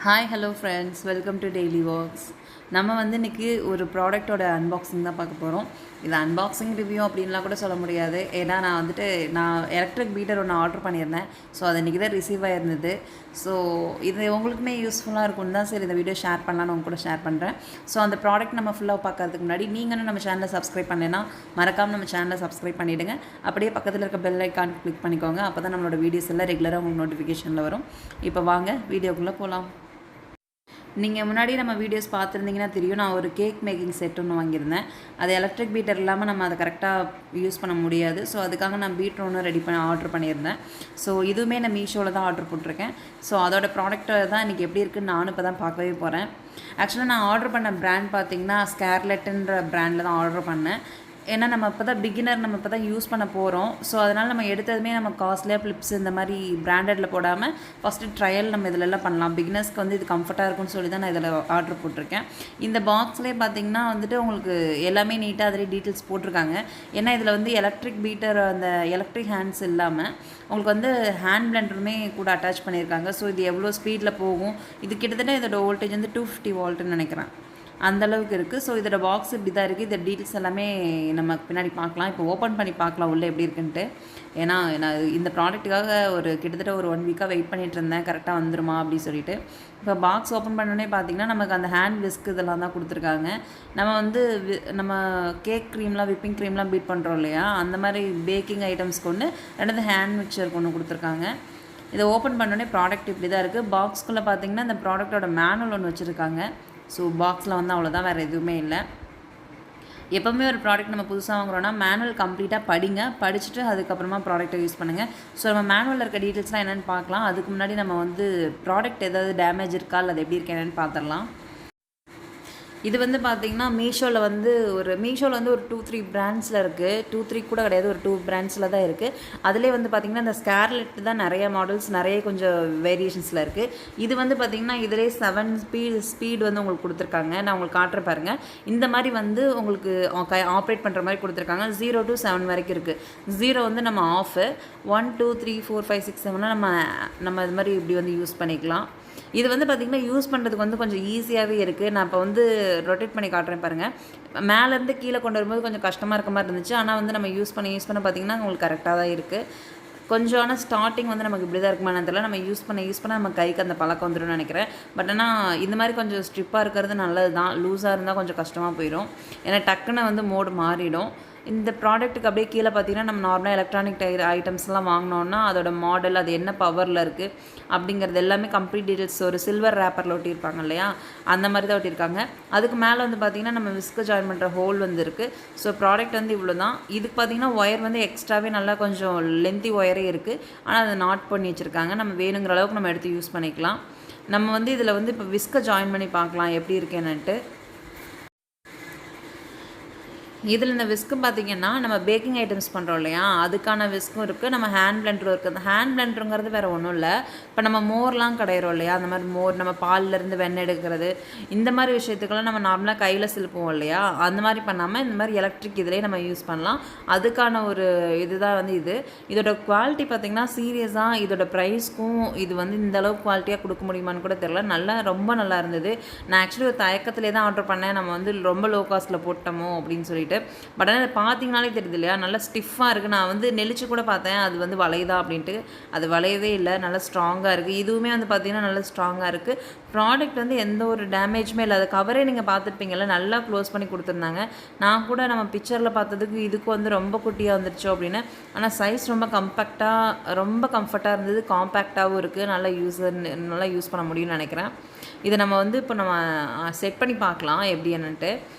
Hi hello friends, welcome to Dailywalks. நம்ம இன்றைக்கி ஒரு ப்ராடக்டோட அன்பாக்சிங் தான் பார்க்க போகிறோம். இது அன்பாக்சிங் ரிவ்யூ அப்படின்லாம் கூட சொல்ல முடியாது. ஏன்னா நான் எலக்ட்ரிக் பீட்டர் ஒன்று ஆர்டர் பண்ணியிருந்தேன். ஸோ அது இன்றைக்கி தான் ரிசீவ் ஆகிருந்தது. ஸோ இது உங்களுக்குமே யூஸ்ஃபுல்லாக இருக்கும்னு தான் சரி இந்த வீடியோ ஷேர் பண்ணலான்னு உங்க கூட ஷேர் பண்ணுறேன். ஸோ அந்த ப்ராடக்ட் நம்ம ஃபுல்லாக பார்க்கறதுக்கு முன்னாடி நீங்களும் நம்ம சேனலை சப்ஸ்கிரைப் பண்ணலைன்னா மறக்காமல் நம்ம சேனலை சப்ஸ்கிரைப் பண்ணிவிடுங்க. அப்படியே பக்கத்தில் இருக்க பெல் ஐக்கான் கிளிக் பண்ணிக்கோங்க. அப்போ தான் நம்மளோட வீடியோஸ் எல்லாம் ரெகுலராக உங்களுக்கு நோட்டிஃபிகேஷனில் வரும். இப்போ வாங்க வீடியோக்குள்ளே போகலாம். நீங்கள் முன்னாடி நம்ம வீடியோஸ் பார்த்துருந்தீங்கன்னா தெரியும், நான் ஒரு கேக் மேக்கிங் செட் ஒன்று வாங்கியிருந்தேன். அது எலக்ட்ரிக் பீட்டர் இல்லாமல் நம்ம அதை கரெக்டாக யூஸ் பண்ண முடியாது. ஸோ அதுக்காக நான் பீட்டர் ஒன்று ஆர்டர் பண்ணியிருந்தேன். ஸோ இதுவுமே நான் மீஷோவில் தான் ஆர்டர் போட்டிருக்கேன். ஸோ அதோட ப்ராடக்ட்டை தான் இன்றைக்கி எப்படி இருக்குன்னு நானும் இப்போ தான் பார்க்கவே போகிறேன். ஆக்சுவலாக நான் ஆர்டர் பண்ண ப்ராண்ட் பார்த்திங்கன்னா ஸ்கார்லெட்டுன்ற ப்ராண்டில் தான் ஆர்டர் பண்ணேன். ஏன்னா நம்ம இப்போ தான் பிகினர், நம்ம இப்போ தான் யூஸ் பண்ண போகிறோம். ஸோ அதனால் நம்ம எடுத்ததுமே நம்ம காஸ்ட்லியாக ஃப்ளிப்ஸ் இந்த மாதிரி பிராண்டடில் போடாமல் ஃபஸ்ட்டு ட்ரையல் நம்ம இதிலெல்லாம் பண்ணலாம். பிகினர்ஸ்க்கு இது கம்ஃபர்ட்டாக இருக்கும்னு சொல்லி தான் நான் இதில் ஆர்டர் போட்டிருக்கேன். இந்த பாக்ஸ்லேயே பார்த்திங்கன்னா உங்களுக்கு எல்லாமே நீட்டாக அதிலே டீட்டெயில்ஸ் போட்டிருக்காங்க. ஏன்னா இதில் எலக்ட்ரிக் பீட்டர் அந்த எலக்ட்ரிக் ஹேண்ட்ஸ் இல்லாமல் உங்களுக்கு ஹேண்ட் பிளெண்டருமே கூட அட்டாச் பண்ணியிருக்காங்க. ஸோ இது எவ்வளோ ஸ்பீடில் போகும், இது கிட்டத்தட்ட இதோட வோல்டேஜ் 250 வோல்ட்டுன்னு நினைக்கிறேன், அந்தளவுக்கு இருக்குது. ஸோ இதோட பாக்ஸ் இப்படி தான் இருக்குது. இந்த டீட்டெயில்ஸ் எல்லாமே நம்ம பின்னாடி பார்க்கலாம். இப்போ ஓப்பன் பண்ணி பார்க்கலாம் உள்ளே எப்படி இருக்குன்ட்டு. ஏன்னா நான் இந்த ப்ராடக்ட்டுக்காக கிட்டத்தட்ட ஒரு 1 வீக்காக வெயிட் பண்ணிகிட்டு இருந்தேன், கரெக்டாக வந்துருமா அப்படின்னு சொல்லிட்டு. இப்போ பாக்ஸ் ஓப்பன் பண்ணோன்னே பார்த்திங்கன்னா நமக்கு அந்த ஹேண்ட் விஸ்க் இதெல்லாம் தான் கொடுத்துருக்காங்க. நம்ம நம்ம கேக் க்ரீம்லாம் விப்பிங் க்ரீம்லாம் பீட் பண்ணுறோம் இல்லையா, அந்த மாதிரி பேக்கிங் ஐட்டம்ஸ்க்கு ஒன்று, ரெண்டாவது ஹேண்ட் மிக்சருக்கு ஒன்று கொடுத்துருக்காங்க. இதை ஓப்பன் பண்ணோடனே ப்ராடக்ட் இப்படி தான் இருக்குது. பாக்ஸ்குள்ளே பார்த்திங்கன்னா இந்த ப்ராடக்டோட மேனுவல் ஒன்று வச்சுருக்காங்க. ஸோ பாக்ஸில் அவ்வளோதான், வேறு எதுவுமே இல்லை. எப்போவுமே ஒரு ப்ராடக்ட் நம்ம புதுசாக வாங்குகிறோன்னா மேனுவல் கம்ப்ளீட்டாக படிச்சுட்டு அதுக்கப்புறமா ப்ராடக்ட்டை யூஸ் பண்ணுங்கள். ஸோ நம்ம மேனுவலில் இருக்க டீட்டெயில்ஸ்லாம் என்னென்னு பார்க்கலாம். அதுக்கு முன்னாடி நம்ம ப்ராடக்ட் ஏதாவது டேமேஜ் இருக்கா இல்லை அது எப்படி இருக்கு என்னென்னு பார்த்துடலாம். இது பார்த்திங்கன்னா மீஷோவில் ஒரு 2-3 பிராண்ட்ஸில் இருக்குது. 2-3 கூட கிடையாது, ஒரு 2 பிராண்ட்ஸில் தான் இருக்குது. அதிலே பார்த்திங்கன்னா இந்த ஸ்கார்லெட் தான் நிறைய மாடல்ஸ், நிறைய கொஞ்சம் வேரியேஷன்ஸில் இருக்குது. இது பார்த்திங்கன்னா இதிலே 7 ஸ்பீட் உங்களுக்கு கொடுத்துருக்காங்க. நான் உங்களுக்கு காட்டுறேன் பாருங்கள். இந்த மாதிரி உங்களுக்கு ஆப்ரேட் பண்ணுற மாதிரி கொடுத்துருக்காங்க. 0 to 7 வரைக்கும் இருக்குது. 0 நம்ம ஆஃபு, 1 2 3 4 5 6 7 நம்ம இது மாதிரி இப்படி யூஸ் பண்ணிக்கலாம். இது பார்த்திங்கன்னா யூஸ் பண்ணுறதுக்கு கொஞ்சம் ஈஸியாகவே இருக்குது. நான் இப்போ ரொட்டேட் பண்ணி காட்டுறேன் பாருங்கள். மேலேருந்து கீழே கொண்டு வரும்போது கொஞ்சம் கஷ்டமாக இருக்க மாதிரி இருந்துச்சு. ஆனால் நம்ம யூஸ் பண்ண பார்த்திங்கன்னா உங்களுக்கு கரெக்டாக தான் இருக்குது. கொஞ்சம் ஆனால் ஸ்டார்டிங் நமக்கு இப்படி தான் இருக்குமான்னு தெரியல. நம்ம யூஸ் பண்ண நம்ம கைக்கு அந்த பழக்கம் வந்துடும் நினைக்கிறேன். பட் ஆனால் இந்த மாதிரி கொஞ்சம் ஸ்ட்ரிப்பாக இருக்கிறது நல்லது தான். லூஸாக இருந்தால் கொஞ்சம் கஷ்டமாக போயிடும். ஏன்னா டக்குன்னு மோடு மாறிடும். இந்த ப்ராடக்ட்டுக்கு அப்படியே கீழே பார்த்திங்கன்னா நம்ம நார்மலாக எலக்ட்ரானிக் ஐட்டம்ஸ்லாம் வாங்கினோன்னா அதோட மாடல், அது என்ன பவரில் இருக்குது அப்படிங்கிறது எல்லாமே கம்ப்ளீட் டீட்டெயில்ஸ் ஒரு சில்வர் ரேப்பரில் ஒட்டியிருப்பாங்க இல்லையா, அந்த மாதிரி தான் ஒட்டியிருக்காங்க. அதுக்கு மேலே பார்த்திங்கன்னா நம்ம விஸ்க்கு ஜாயின் பண்ணுற ஹோல் இருக்குது. ஸோ ப்ராடக்ட் இவ்வளோ தான். இதுக்கு பார்த்திங்கன்னா ஒயர் எக்ஸ்ட்ராவே நல்லா கொஞ்சம் லென்த்தி ஒயரே இருக்குது. ஆனால் அதை நாட் பண்ணி வச்சுருக்காங்க. நம்ம வேணுங்கிற அளவுக்கு நம்ம எடுத்து யூஸ் பண்ணிக்கலாம். நம்ம இதில் இப்போ விஸ்க்கை ஜாயின் பண்ணி பார்க்கலாம் எப்படி இருக்கேன்னுட்டு. இதில் இந்த விஸ்க்கு பார்த்திங்கன்னா நம்ம பேக்கிங் ஐட்டம்ஸ் பண்ணுறோம் இல்லையா, அதுக்கான விஸ்க்கும் இருக்குது. நம்ம ஹேண்ட் பிளெண்டரும் இருக்குது. அந்த ஹேண்ட் பிளெண்டருங்கிறது வேறு ஒன்றும் இல்லை. இப்போ நம்ம மோர்லாம் கிடையிறோம் இல்லையா, அந்த மாதிரி மோர் நம்ம பால்லேருந்து வெண்ணெய் எடுக்கிறது, இந்த மாதிரி விஷயத்துக்கெல்லாம் நம்ம நார்மலாக கையில் சிலுப்போம் இல்லையா, அந்த மாதிரி பண்ணாமல் இந்த மாதிரி எலக்ட்ரிக் இதிலே நம்ம யூஸ் பண்ணலாம். அதுக்கான ஒரு இதுதான் இது. இதோட குவாலிட்டி பார்த்திங்கன்னா சீரியஸாக இதோட ப்ரைஸ்க்கும் இது இந்த அளவுக்கு குவாலிட்டியாக கொடுக்க முடியுமான்னு கூட தெரியல. ரொம்ப நல்லா இருந்தது. நான் ஆக்சுவலி ஒரு தயக்கத்திலே தான் ஆர்டர் பண்ணேன், நம்ம ரொம்ப லோ காஸ்ட்டில் போட்டோமோ அப்படின்னு சொல்லிட்டு. பட் ஆனால் பார்த்தீங்கனாலே தெரியுது இல்லையா, நல்லா ஸ்டிஃபாக இருக்குது. நான் நெளிச்சு கூட பார்த்தேன் அது வளையுதா அப்படின்ட்டு. அது வளையவே இல்லை, நல்லா ஸ்ட்ராங்காக இருக்குது. இதுவுமே பார்த்திங்கன்னா நல்லா ஸ்ட்ராங்காக இருக்குது. ப்ராடக்ட் எந்த ஒரு டேமேஜுமே இல்லை. அது கவரே நீங்கள் பார்த்துருப்பீங்கள்ல, நல்லா க்ளோஸ் பண்ணி கொடுத்துருந்தாங்க. நான் கூட நம்ம பிக்சரில் பார்த்ததுக்கு இதுக்கு ரொம்ப குட்டியாக வந்துருச்சோ அப்படின்னு. ஆனால் சைஸ் ரொம்ப கம்ஃபர்ட்டாக இருந்தது. காம்பேக்டாகவும் இருக்குது. நல்லா யூஸ் பண்ண முடியும்னு நினைக்கிறேன். இதை நம்ம இப்போ நம்ம செட் பண்ணி பார்க்கலாம் எப்படி என்னன்ட்டு.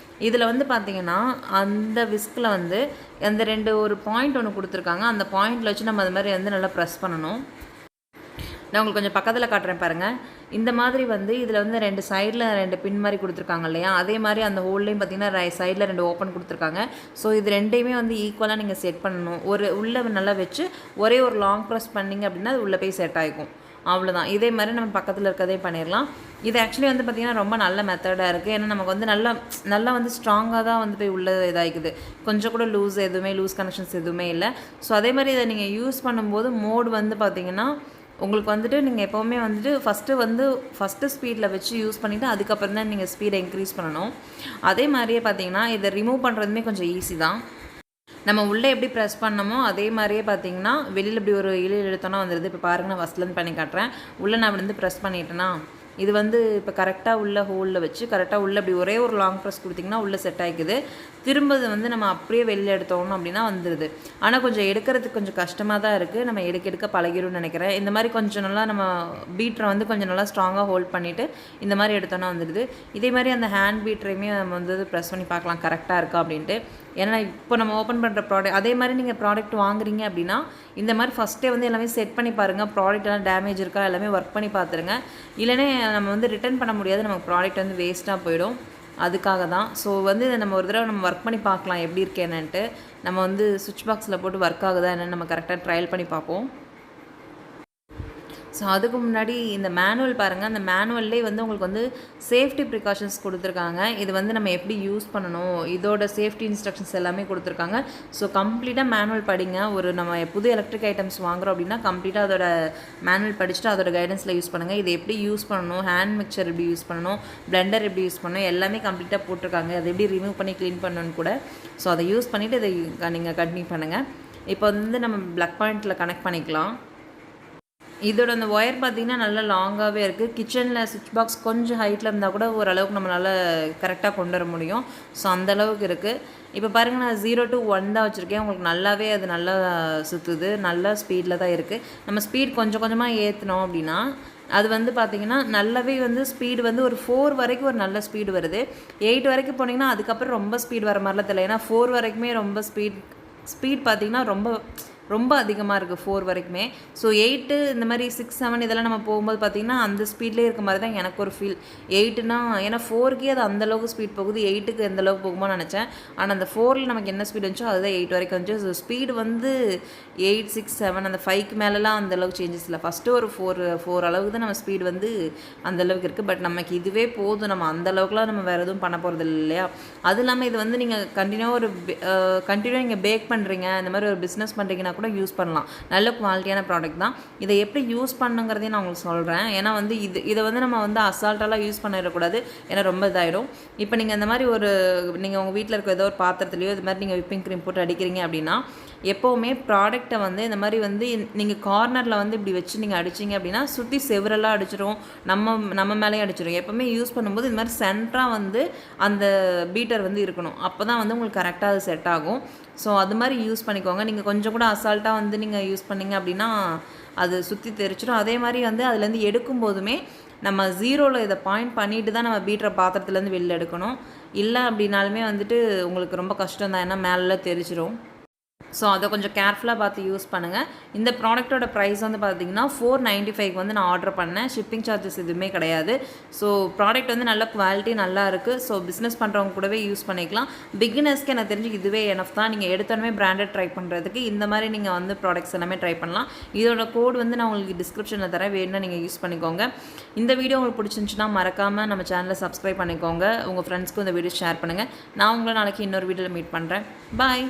இதில் பார்த்திங்கன்னா அந்த விஸ்கில் அந்த 2 ஒரு பாயிண்ட் ஒன்று கொடுத்துருக்காங்க. அந்த பாயிண்டில் வச்சு நம்ம அது மாதிரி நல்லா ப்ரெஸ் பண்ணணும். நான் உங்களுக்கு கொஞ்சம் பக்கத்தில் காட்டுறேன் பாருங்கள். இந்த மாதிரி இதில் 2 சைடில் 2 பின் மாதிரி கொடுத்துருக்காங்க இல்லையா, அதே மாதிரி அந்த ஹோல்லையும் பார்த்திங்கன்னா சைடில் 2 ஓப்பன் கொடுத்துருக்காங்க. ஸோ இது ரெண்டையுமே ஈக்குவலாக நீங்கள் செட் பண்ணணும். உள்ளே நல்லா வச்சு ஒரே ஒரு லாங் ப்ரெஸ் பண்ணிங்க அப்படின்னா அது உள்ளே போய் செட் ஆகிக்கும். அவ்வளோதான். இதே மாதிரி நம்ம பக்கத்தில் இருக்கதே பண்ணிடலாம். இது ஆக்சுவலி பார்த்திங்கன்னா ரொம்ப நல்ல மெத்தடாக இருக்குது. ஏன்னா நமக்கு நல்லா ஸ்ட்ராங்காக தான் போய் உள்ள இதாகிக்குது. கொஞ்சம் கூட லூஸ் கனெக்ஷன்ஸ் எதுவுமே இல்லை. ஸோ அதே மாதிரி இதை நீங்கள் யூஸ் பண்ணும்போது மோடு பார்த்திங்கன்னா உங்களுக்கு வந்துட்டு நீங்கள் எப்போவுமே வந்துட்டு ஃபஸ்ட்டு ஸ்பீடில் வச்சு யூஸ் பண்ணிவிட்டு அதுக்கப்புறம் தான் நீங்கள் ஸ்பீடை இன்க்ரீஸ் பண்ணணும். அதே மாதிரியே பார்த்தீங்கன்னா இதை ரிமூவ் பண்ணுறதுமே கொஞ்சம் ஈஸி தான். நம்ம உள்ளே எப்படி ப்ரெஸ் பண்ணமோ அதே மாதிரியே பார்த்தீங்கன்னா வெளியில் இப்படி ஒரு இழில் எடுத்தோன்னா வந்துடுது. இப்போ பாருங்கள், நான் ஃபஸ்ட்லேருந்து பண்ணி காட்டுறேன். உள்ளே நான் வந்து ப்ரெஸ் பண்ணிட்டேன்னா இது வந்து இப்போ கரெக்டாக உள்ள ஹோலில் வச்சு கரெக்டாக உள்ளே அப்படி ஒரே ஒரு லாங் ப்ரெஸ் கொடுத்திங்கன்னா உள்ளே செட் ஆகிக்குது. திரும்ப வந்து நம்ம அப்படியே வெளியில் எடுத்தோம் அப்படின்னா வந்துடுது. ஆனால் கொஞ்சம் எடுக்கிறதுக்கு கொஞ்சம் கஷ்டமாக தான் இருக்குது. நம்ம எடுக்க பழகிடும்னு நினைக்கிறேன். இந்த மாதிரி கொஞ்சம் நல்லா நம்ம பீட்டரை வந்து கொஞ்சம் நல்லா ஸ்ட்ராங்காக ஹோல்ட் பண்ணிவிட்டு இந்த மாதிரி எடுத்தோன்னா வந்துடுது. இதே மாதிரி அந்த ஹேண்ட் பீட்டரையுமே நம்ம வந்து ப்ரெஸ் பண்ணி பார்க்கலாம் கரெக்டாக இருக்கா அப்படின்ட்டு. ஏன்னா இப்போ நம்ம ஓப்பன் பண்ணுற ப்ராடக்ட் அதே மாதிரி நீங்கள் ப்ராடக்ட் வாங்குறீங்க அப்படின்னா இந்த மாதிரி ஃபஸ்ட்டே வந்து எல்லாமே செட் பண்ணி பாருங்கள். ப்ராடக்ட் எல்லாம் டேமேஜ் இருக்கா எல்லாமே ஒர்க் பண்ணி பார்த்துருங்க. இல்லைன்னா நம்ம வந்து ரிட்டர்ன் பண்ண முடியாது, நமக்கு ப்ராடக்ட் வந்து வேஸ்ட்டாக போயிடும். அதுக்காக தான். ஸோ வந்து இதை நம்ம ஒரு தடவை நம்ம ஒர்க் பண்ணி பார்க்கலாம் எப்படி இருக்கேன்னுட்டு. நம்ம வந்து சுவிட்ச் பாக்ஸில் போட்டு ஒர்க் ஆகுதா என்னென்னு நம்ம கரெக்டாக ட்ரையல் பண்ணி பார்ப்போம். ஸோ அதுக்கு முன்னாடி இந்த மேனுவல் பாருங்கள். அந்த மேனுவல்லே வந்து உங்களுக்கு வந்து சேஃப்டி ப்ரிகாஷன்ஸ் கொடுத்துருக்காங்க. இது வந்து நம்ம எப்படி யூஸ் பண்ணணும், இதோட சேஃப்டி இன்ஸ்ட்ரக்ஷன்ஸ் எல்லாமே கொடுத்துருக்காங்க. ஸோ கம்ப்ளீட்டாக மேனுவல் படிங்க. ஒரு நம்ம புது எலக்ட்ரிக் ஐட்டம்ஸ் வாங்குகிறோம் அப்படின்னா கம்ப்ளீட்டாக அதோட மேனுவல் படிச்சுட்டு அதோட கைடன்ஸில் யூஸ் பண்ணுங்கள். இது எப்படி யூஸ் பண்ணணும், ஹேண்ட் மிக்சர் எப்படி யூஸ் பண்ணணும், பிளெண்டர் எப்படி யூஸ் பண்ணணும், எல்லாமே கம்ப்ளீட்டாக போட்டிருக்காங்க. அதை எப்படி ரிமூவ் பண்ணி க்ளீன் பண்ணணும்னு கூட. ஸோ அதை யூஸ் பண்ணிவிட்டு இதை நீங்கள் கண்டினியூ பண்ணுங்கள். இப்போ வந்து நம்ம ப்ளக் பாயிண்ட்டில் கனெக்ட் பண்ணிக்கலாம். இதோட அந்த ஒயர் பார்த்திங்கன்னா நல்லா லாங்காகவே இருக்குது. கிச்சனில் சுவிட்ச் பாக்ஸ் கொஞ்சம் ஹைட்டில் இருந்தால் கூட ஓரளவுக்கு நம்மளால் கரெக்டாக கொண்டு வர முடியும். ஸோ அந்தளவுக்கு இருக்குது. இப்போ பாருங்கள், நான் 0 to 1 தான் வச்சுருக்கேன். உங்களுக்கு நல்லாவே அது நல்லா சுற்றுது, நல்லா ஸ்பீடில் தான் இருக்குது. நம்ம ஸ்பீட் கொஞ்சம் கொஞ்சமாக ஏற்றினோம் அப்படின்னா அது வந்து பார்த்திங்கன்னா நல்லாவே வந்து ஸ்பீடு வந்து ஒரு 4 வரைக்கும் ஒரு நல்ல ஸ்பீடு வருது. 8 வரைக்கும் போனீங்கன்னா அதுக்கப்புறம் ரொம்ப ஸ்பீட் வர மாதிரிலாம் தெரியல. ஏன்னா 4 வரைக்குமே ரொம்ப ஸ்பீட் பார்த்திங்கன்னா ரொம்ப அதிகமாக இருக்குது 4 வரைக்குமே. ஸோ 8 இந்த மாதிரி 6, 7 இதெல்லாம் நம்ம போகும்போது பார்த்திங்கன்னா அந்த ஸ்பீட்லேயே இருக்க மாதிரி தான் எனக்கு ஒரு ஃபீல். 8னா ஏன்னா 4க்கே அது அந்தளவுக்கு ஸ்பீட் போகுது, 8க்கு எந்தளவுக்கு போகுமோ நினச்சேன். ஆனால் அந்த 4ல் நமக்கு என்ன ஸ்பீட் வந்துச்சோ அதுதான் 8 வரைக்கும் வந்துச்சு. ஸோ ஸ்பீடு வந்து 8, 6, 7 அந்த 5க்கு மேலெலாம் அந்தளவுக்கு சேஞ்சஸ் இல்லை. ஃபஸ்ட்டு ஒரு 4 அளவுக்கு தான் நம்ம ஸ்பீடு வந்து அந்தளவுக்கு இருக்குது. பட் நமக்கு இதுவே போதும், நம்ம அந்தளவுக்குலாம் நம்ம வேறு எதுவும் பண்ண போகிறது இல்லை இல்லையா. அது இல்லாமல் இது வந்து நீங்கள் கண்டினியூவாக நீங்கள் பேக் பண்ணுறீங்க, இந்த மாதிரி ஒரு பிஸ்னஸ் பண்ணுறீங்கன்னா கூட யூஸ் பண்ணலாம். நல்ல குவாலிட்டியான ப்ராடக்ட் தான். இதை எப்படி யூஸ் பண்ணுங்கிறதையும் நான் உங்களுக்கு சொல்கிறேன். ஏன்னா வந்து இதை வந்து நம்ம வந்து அசால்ட்டாலாம் யூஸ் பண்ணிடக்கூடாது, ஏன்னா ரொம்ப இதாகிடும். இப்போ நீங்கள் இந்த மாதிரி நீங்கள் உங்கள் வீட்டில் இருக்க ஏதோ ஒரு பாத்திரத்துலையோ இது மாதிரி நீங்கள் விப்பிங் க்ரீம் போட்டு அடிக்கிறீங்க அப்படின்னா எப்போவுமே ப்ராடக்டை வந்து இந்த மாதிரி வந்து நீங்கள் கார்னரில் வந்து இப்படி வச்சு நீங்கள் அடிச்சிங்க அப்படின்னா சுற்றி செவரெல்லாம் அடிச்சிடும், நம்ம மேலேயும் அடிச்சிடும். எப்போவுமே யூஸ் பண்ணும்போது இந்த மாதிரி சென்டராக வந்து அந்த பீட்டர் வந்து இருக்கணும். அப்போ தான் வந்து உங்களுக்கு கரெக்டாக அது செட் ஆகும். ஸோ அது மாதிரி யூஸ் பண்ணிக்கோங்க. நீங்கள் கொஞ்சம் கூட அசால்ட்டாக வந்து நீங்கள் யூஸ் பண்ணிங்க அப்படின்னா அது சுற்றி தெரிச்சிடும். அதே மாதிரி வந்து அதுலேருந்து எடுக்கும்போதுமே நம்ம 0ல் இதை பாயிண்ட் பண்ணிட்டு தான் நம்ம பீட்டரை பாத்திரத்துலேருந்து வெளில எடுக்கணும். இல்லை அப்படின்னாலுமே வந்துட்டு உங்களுக்கு ரொம்ப கஷ்டம் தான், ஏன்னா மேலெலாம் தெரிச்சிடும். ஸோ அதை கொஞ்சம் கேர்ஃபுல்லாக பார்த்து யூஸ் பண்ணுங்கள். இந்த ப்ராடக்ட்டோட ப்ரைஸ் வந்து பார்த்திங்கன்னா 495 வந்து நான் ஆர்டர் பண்ணேன். ஷிப்பிங் சார்ஜஸ் எதுவுமே கிடையாது. ஸோ ப்ராடக்ட் வந்து நல்ல குவாலிட்டி நல்லா இருக்குது. ஸோ பிஸ்னஸ் பண்ணுறவங்க கூடவே யூஸ் பண்ணிக்கலாம். பிகினர்ஸ்க்கு எனக்கு தெரிஞ்சு இதுவே எனஃப் தான். நீங்கள் எடுத்தோடனே பிராண்டட் ட்ரை பண்ணுறதுக்கு இந்த மாதிரி நீங்கள் வந்து ப்ராடக்ட்ஸ் எல்லாமே ட்ரை பண்ணலாம். இதோட கோட் வந்து நான் உங்களுக்கு டிஸ்கிரிப்ஷனில் தரேன், வேணும்னா நீங்கள் யூஸ் பண்ணிக்கோங்க. இந்த வீடியோ உங்களுக்கு பிடிச்சிருந்துச்சுன்னா மறக்காமல் நம்ம சேனலை சப்ஸ்கிரைப் பண்ணிக்கோங்க. உங்கள் ஃப்ரெண்ட்ஸ்க்கும் இந்த வீடியோ ஷேர் பண்ணுங்கள். நான் உங்களை நாளைக்கு இன்னொரு வீடியோவில் மீட் பண்ணுறேன். பாய்.